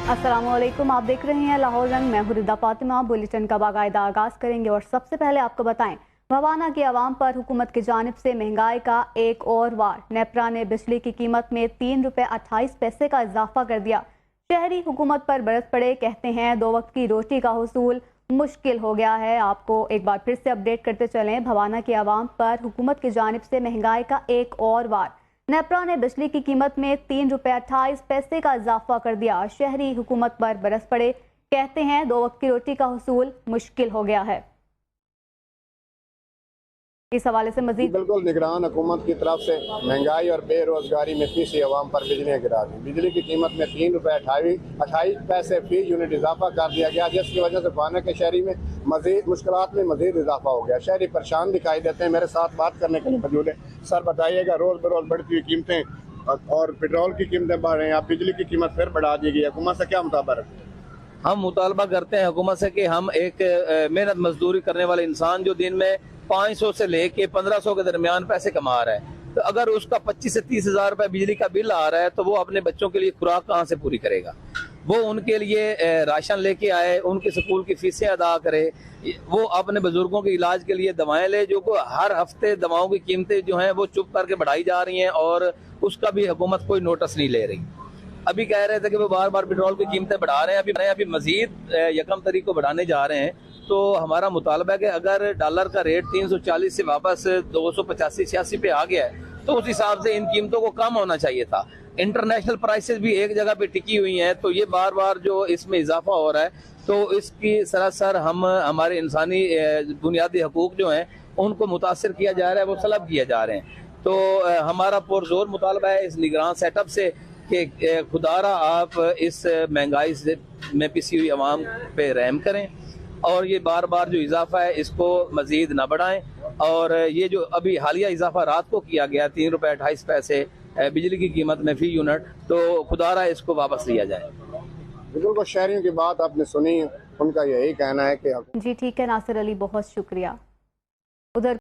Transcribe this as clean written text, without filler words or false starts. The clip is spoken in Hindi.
अस्सलामुअलैकुम, आप देख रहे हैं लाहौर रंग। मैं हुरिदा फातिमा। बुलेटिन का बाकायदा आगाज करेंगे और सबसे पहले आपको बताएं, भवाना की आवाम पर हुकूमत की जानिब से महंगाई का एक और वार। नेपरा ने बिजली की कीमत में 3 रुपये 28 पैसे का इजाफा कर दिया। शहरी हुकूमत पर बरस पड़े, कहते हैं 2 वक्त की रोटी का हुसूल मुश्किल हो गया है। आपको एक बार फिर से अपडेट करते चलें, भवाना की आवाम पर हुकूमत की जानिब से महंगाई का एक और वार। नेपरा ने बिजली की कीमत में 3 रुपये 28 पैसे का इजाफा कर दिया। शहरी हुकूमत पर बरस पड़े, कहते हैं 2 वक्त की रोटी का हुसूल मुश्किल हो गया है। इस हवाले से मजीद बिल्कुल निगरान हुकूमत की तरफ से महंगाई और बेरोजगारी में फीसदी अवाम पर बिजलियाँ गिरा दी। बिजली की कीमत में 3 रुपये 28 पैसे फी यूनिट इजाफा कर दिया गया, जिसकी वजह से भवाना के शहरी में मजीद मुश्किलात में मजीद इजाफा हो गया। शहरी परेशान दिखाई देते हैं। मेरे साथ बात करने के लिए मौजूद है। सर बताइएगा, रोज बरोज बढ़ती हुई कीमतें और पेट्रोल की कीमतें बढ़ रही हैं, आप बिजली की कीमत फिर बढ़ा दी गई है, हुकूमत से क्या मुताबिक? हम मुतालबा करते हैं हुकूमत से कि हम एक मेहनत मजदूरी करने वाले इंसान जो दिन में 500 से लेके 1500 के दरमियान पैसे कमा रहा है, तो अगर उसका 25 से 30 हजार रुपए बिजली का बिल आ रहा है तो वो अपने बच्चों के लिए खुराक कहाँ से पूरी करेगा? वो उनके लिए राशन लेके आए, उनके स्कूल की फीसें अदा करे, वो अपने बुजुर्गों के इलाज के लिए दवाएं ले, जो को हर हफ्ते दवाओं की कीमतें जो हैं वो चुप करके बढ़ाई जा रही हैं और उसका भी हुकूमत कोई नोटिस नहीं ले रही। अभी कह रहे थे कि वो बार बार पेट्रोल की कीमतें बढ़ा रहे हैं, अभी मजीद 1 तारीख को बढ़ाने जा रहे हैं। तो हमारा मुतालबा है कि अगर डॉलर का रेट 340 से वापस 285-86 पे आ गया है तो उस हिसाब से इन कीमतों को कम होना चाहिए था। इंटरनेशनल प्राइसेस भी एक जगह पे टिकी हुई हैं, तो ये बार बार जो इसमें इजाफा हो रहा है तो इसकी सरासर हमारे इंसानी बुनियादी हकूक जो हैं उनको मुतासर किया जा रहा है, वो सलब किया जा रहे हैं। तो हमारा पुरजोर मुतालबा है इस निगरान सेटअप से कि खुदारा आप इस महंगाई से में पिसी हुई आवाम पे रहम करें और ये बार बार जो इजाफा है इसको मजीद न बढ़ाएं। और ये जो अभी हालिया इजाफा रात को किया गया 3 रुपये 28 पैसे बिजली की कीमत में फी यूनिट, तो खुदारा इसको वापस लिया जाए। बिल्कुल शहरियों की बात आपने सुनी, उनका यही कहना है कि जी ठीक है नासिर अली, बहुत शुक्रिया। उधर